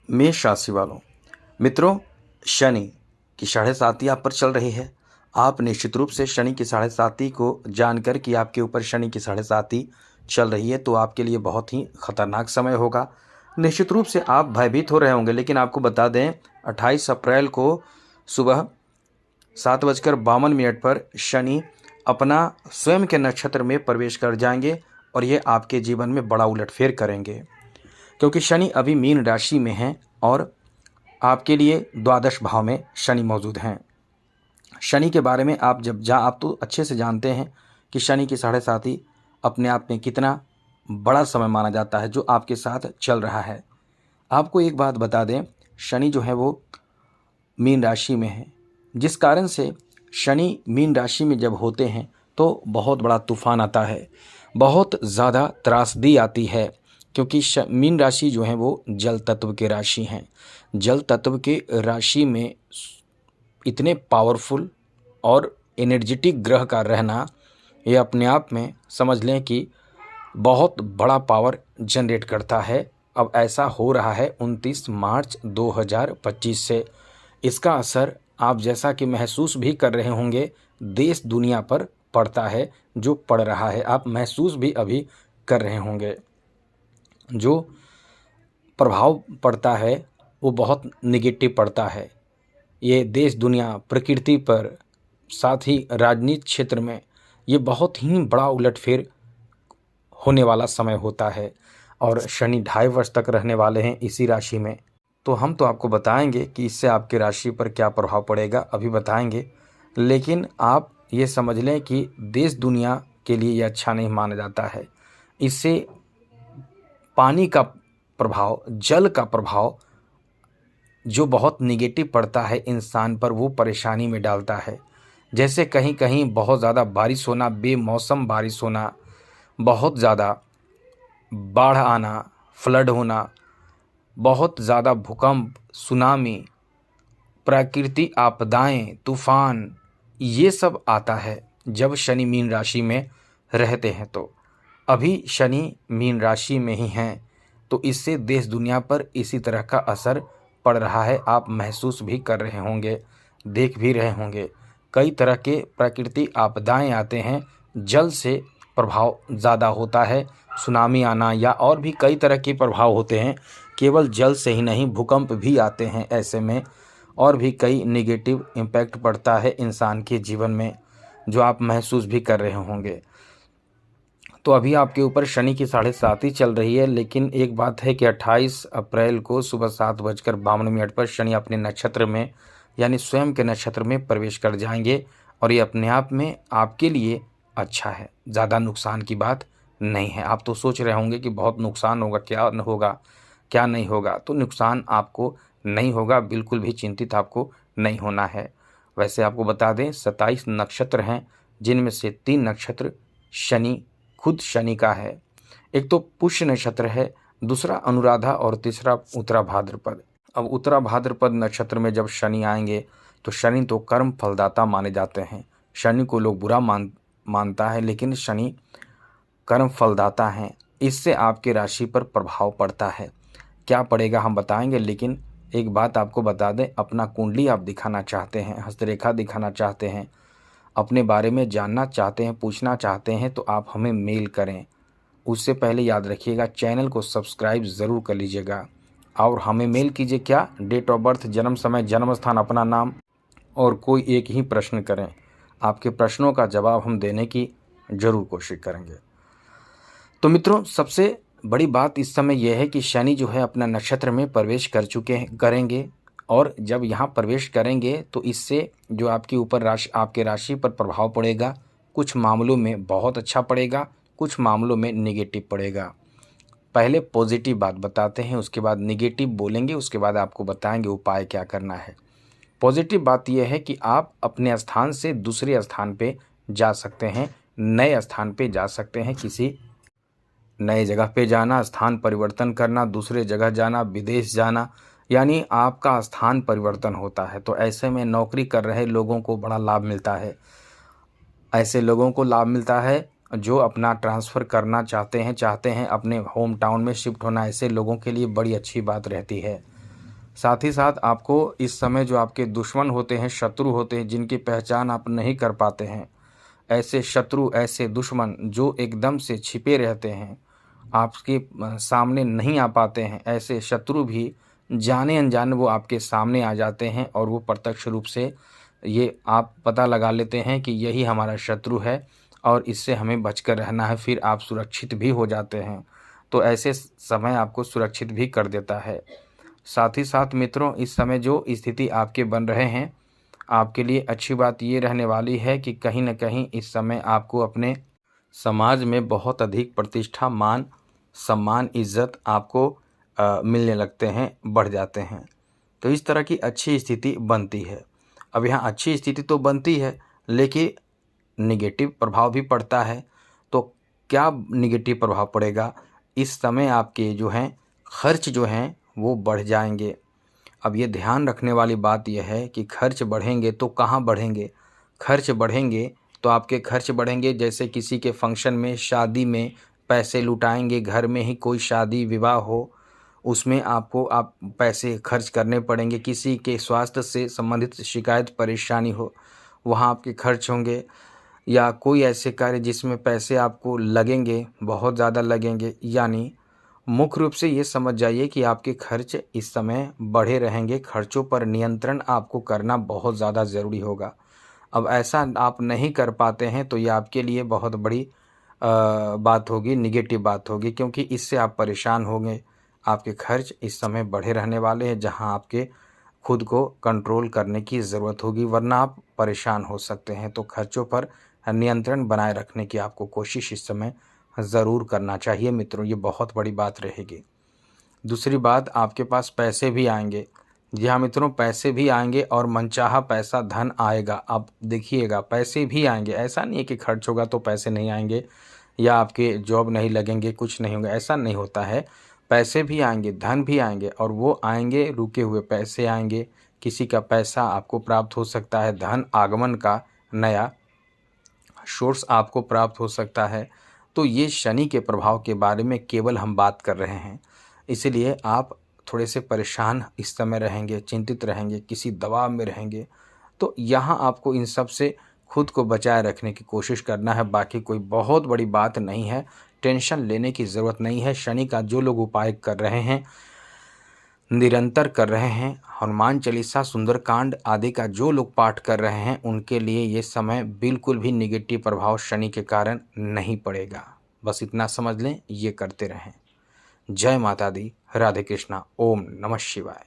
मेष राशि वालों, मित्रों, शनि की साढ़े साती आप पर चल रही है। आप निश्चित रूप से शनि की साढ़े साती को जानकर कि आपके ऊपर शनि की साढ़े साती चल रही है तो आपके लिए बहुत ही खतरनाक समय होगा। निश्चित रूप से आप भयभीत हो रहे होंगे, लेकिन आपको बता दें 28 अप्रैल को सुबह 7:52 पर शनि अपना स्वयं के नक्षत्र में प्रवेश कर जाएंगे और ये आपके जीवन में बड़ा उलटफेर करेंगे, क्योंकि शनि अभी मीन राशि में हैं और आपके लिए द्वादश भाव में शनि मौजूद हैं। शनि के बारे में आप तो अच्छे से जानते हैं कि शनि की साढ़े साती अपने आप में कितना बड़ा समय माना जाता है जो आपके साथ चल रहा है। आपको एक बात बता दें, शनि जो है वो मीन राशि में है, जिस कारण से शनि मीन राशि में जब होते हैं तो बहुत बड़ा तूफान आता है, बहुत ज़्यादा त्रासदी आती है, क्योंकि मीन राशि जो है वो जल तत्व के राशि हैं। जल तत्व के राशि में इतने पावरफुल और एनर्जेटिक ग्रह का रहना, ये अपने आप में समझ लें कि बहुत बड़ा पावर जनरेट करता है। अब ऐसा हो रहा है 29 मार्च 2025 से। इसका असर आप जैसा कि महसूस भी कर रहे होंगे, देश दुनिया पर पड़ता है। जो पड़ रहा है आप महसूस भी अभी कर रहे होंगे। जो प्रभाव पड़ता है वो बहुत नेगेटिव पड़ता है। ये देश दुनिया प्रकृति पर, साथ ही राजनीति क्षेत्र में ये बहुत ही बड़ा उलटफेर होने वाला समय होता है। और शनि 2.5 वर्ष तक रहने वाले हैं इसी राशि में। तो हम तो आपको बताएंगे कि इससे आपके राशि पर क्या प्रभाव पड़ेगा, अभी बताएंगे, लेकिन आप ये समझ लें कि देश दुनिया के लिए ये अच्छा नहीं माना जाता है। इससे पानी का प्रभाव, जल का प्रभाव जो बहुत निगेटिव पड़ता है इंसान पर, वो परेशानी में डालता है। जैसे कहीं कहीं बहुत ज़्यादा बारिश होना, बेमौसम बारिश होना, बहुत ज़्यादा बाढ़ आना, फ्लड होना, बहुत ज़्यादा भूकंप, सुनामी, प्राकृतिक आपदाएं, तूफान, ये सब आता है जब शनि मीन राशि में रहते हैं। तो अभी शनि मीन राशि में ही हैं, तो इससे देश दुनिया पर इसी तरह का असर पड़ रहा है। आप महसूस भी कर रहे होंगे, देख भी रहे होंगे। कई तरह के प्राकृतिक आपदाएं आते हैं, जल से प्रभाव ज़्यादा होता है, सुनामी आना या और भी कई तरह के प्रभाव होते हैं। केवल जल से ही नहीं, भूकंप भी आते हैं ऐसे में, और भी कई नेगेटिव इम्पैक्ट पड़ता है इंसान के जीवन में, जो आप महसूस भी कर रहे होंगे। तो अभी आपके ऊपर शनि की साढ़े साती चल रही है, लेकिन एक बात है कि 28 अप्रैल को सुबह 7:52 पर शनि अपने नक्षत्र में यानी स्वयं के नक्षत्र में प्रवेश कर जाएंगे और ये अपने आप में आपके लिए अच्छा है, ज़्यादा नुकसान की बात नहीं है। आप तो सोच रहे होंगे कि बहुत नुकसान होगा, क्या होगा क्या नहीं होगा। तो नुकसान आपको नहीं होगा, बिल्कुल भी चिंतित आपको नहीं होना है। वैसे आपको बता दें 27 नक्षत्र हैं, जिनमें से 3 नक्षत्र शनि, खुद शनि का है। एक तो पुष्य नक्षत्र है, दूसरा अनुराधा और तीसरा उत्तरा भाद्रपद। अब उत्तरा भाद्रपद नक्षत्र में जब शनि आएंगे तो शनि तो कर्म फलदाता माने जाते हैं। शनि को लोग बुरा मानता है, लेकिन शनि कर्म फलदाता हैं। इससे आपके राशि पर प्रभाव पड़ता है। क्या पड़ेगा हम बताएंगे, लेकिन एक बात आपको बता दें, अपना कुंडली आप दिखाना चाहते हैं, हस्तरेखा दिखाना चाहते हैं, अपने बारे में जानना चाहते हैं, पूछना चाहते हैं, तो आप हमें मेल करें। उससे पहले याद रखिएगा चैनल को सब्सक्राइब ज़रूर कर लीजिएगा और हमें मेल कीजिए। क्या? डेट ऑफ बर्थ, जन्म समय, जन्म स्थान, अपना नाम और कोई एक ही प्रश्न करें। आपके प्रश्नों का जवाब हम देने की ज़रूर कोशिश करेंगे। तो मित्रों, सबसे बड़ी बात इस समय यह है कि शनि जो है अपना नक्षत्र में प्रवेश करेंगे, और जब यहाँ प्रवेश करेंगे तो इससे जो आपके राशि पर प्रभाव पड़ेगा, कुछ मामलों में बहुत अच्छा पड़ेगा, कुछ मामलों में नेगेटिव पड़ेगा। पहले पॉजिटिव बात बताते हैं, उसके बाद नेगेटिव बोलेंगे, उसके बाद आपको बताएंगे उपाय क्या करना है। पॉजिटिव बात यह है कि आप अपने स्थान से दूसरे स्थान पे जा सकते हैं, नए स्थान पे जा सकते हैं। किसी नए जगह पे जाना, स्थान परिवर्तन करना, दूसरे जगह जाना, विदेश जाना, यानी आपका स्थान परिवर्तन होता है। तो ऐसे में नौकरी कर रहे लोगों को बड़ा लाभ मिलता है। ऐसे लोगों को लाभ मिलता है जो अपना ट्रांसफ़र करना चाहते हैं अपने होम टाउन में शिफ्ट होना, ऐसे लोगों के लिए बड़ी अच्छी बात रहती है। साथ ही साथ आपको इस समय जो आपके दुश्मन होते हैं, शत्रु होते हैं, जिनकी पहचान आप नहीं कर पाते हैं, ऐसे शत्रु, ऐसे दुश्मन जो एकदम से छिपे रहते हैं, आपके सामने नहीं आ पाते हैं, ऐसे शत्रु भी जाने-अनजाने वो आपके सामने आ जाते हैं और वो प्रत्यक्ष रूप से ये आप पता लगा लेते हैं कि यही हमारा शत्रु है और इससे हमें बचकर रहना है, फिर आप सुरक्षित भी हो जाते हैं। तो ऐसे समय आपको सुरक्षित भी कर देता है। साथ ही साथ मित्रों, इस समय जो स्थिति आपके बन रहे हैं, आपके लिए अच्छी बात ये रहने वाली है कि कहीं न कहीं इस समय आपको अपने समाज में बहुत अधिक प्रतिष्ठा, मान, सम्मान, इज़्ज़त आपको मिलने लगते हैं, बढ़ जाते हैं। तो इस तरह की अच्छी स्थिति बनती है। अब यहाँ अच्छी स्थिति तो बनती है, लेकिन नेगेटिव प्रभाव भी पड़ता है। तो क्या नेगेटिव प्रभाव पड़ेगा? इस समय आपके जो हैं खर्च जो हैं वो बढ़ जाएँगे। अब ये ध्यान रखने वाली बात यह है कि खर्च बढ़ेंगे तो कहाँ बढ़ेंगे? खर्च बढ़ेंगे तो आपके खर्च बढ़ेंगे, जैसे किसी के फंक्शन में, शादी में पैसे लुटाएँगे, घर में ही कोई शादी विवाह हो, उसमें आपको पैसे खर्च करने पड़ेंगे। किसी के स्वास्थ्य से संबंधित शिकायत, परेशानी हो, वहाँ आपके खर्च होंगे। या कोई ऐसे कार्य जिसमें पैसे आपको लगेंगे, बहुत ज़्यादा लगेंगे। यानी मुख्य रूप से ये समझ जाइए कि आपके खर्च इस समय बढ़े रहेंगे। खर्चों पर नियंत्रण आपको करना बहुत ज़्यादा ज़रूरी होगा। अब ऐसा आप नहीं कर पाते हैं तो ये आपके लिए बहुत बड़ी बात होगी, नेगेटिव बात होगी, क्योंकि इससे आप परेशान होंगे। आपके खर्च इस समय बढ़े रहने वाले हैं, जहां आपके खुद को कंट्रोल करने की ज़रूरत होगी, वरना आप परेशान हो सकते हैं। तो खर्चों पर नियंत्रण बनाए रखने की आपको कोशिश इस समय ज़रूर करना चाहिए मित्रों, ये बहुत बड़ी बात रहेगी। दूसरी बात, आपके पास पैसे भी आएँगे। जी हाँ मित्रों, पैसे भी आएँगे और मनचाहा पैसा, धन आएगा। आप देखिएगा, पैसे भी आएँगे। ऐसा नहीं है कि खर्च होगा तो पैसे नहीं आएँगे या आपके जॉब नहीं लगेंगे, कुछ नहीं होगा, ऐसा नहीं होता है। पैसे भी आएँगे, धन भी आएँगे और वो आएँगे, रुके हुए पैसे आएँगे। किसी का पैसा आपको प्राप्त हो सकता है, धन आगमन का नया सोर्स आपको प्राप्त हो सकता है। तो ये शनि के प्रभाव के बारे में केवल हम बात कर रहे हैं। इसीलिए आप थोड़े से परेशान इस समय रहेंगे, चिंतित रहेंगे, किसी दबाव में रहेंगे। तो यहाँ आपको इन सब से खुद को बचाए रखने की कोशिश करना है। बाकी कोई बहुत बड़ी बात नहीं है, टेंशन लेने की ज़रूरत नहीं है। शनि का जो लोग उपाय कर रहे हैं, निरंतर कर रहे हैं, हनुमान चालीसा, सुंदरकांड आदि का जो लोग पाठ कर रहे हैं, उनके लिए ये समय बिल्कुल भी नेगेटिव प्रभाव शनि के कारण नहीं पड़ेगा। बस इतना समझ लें, ये करते रहें। जय माता दी, राधे कृष्णा, ओम नमः शिवाय।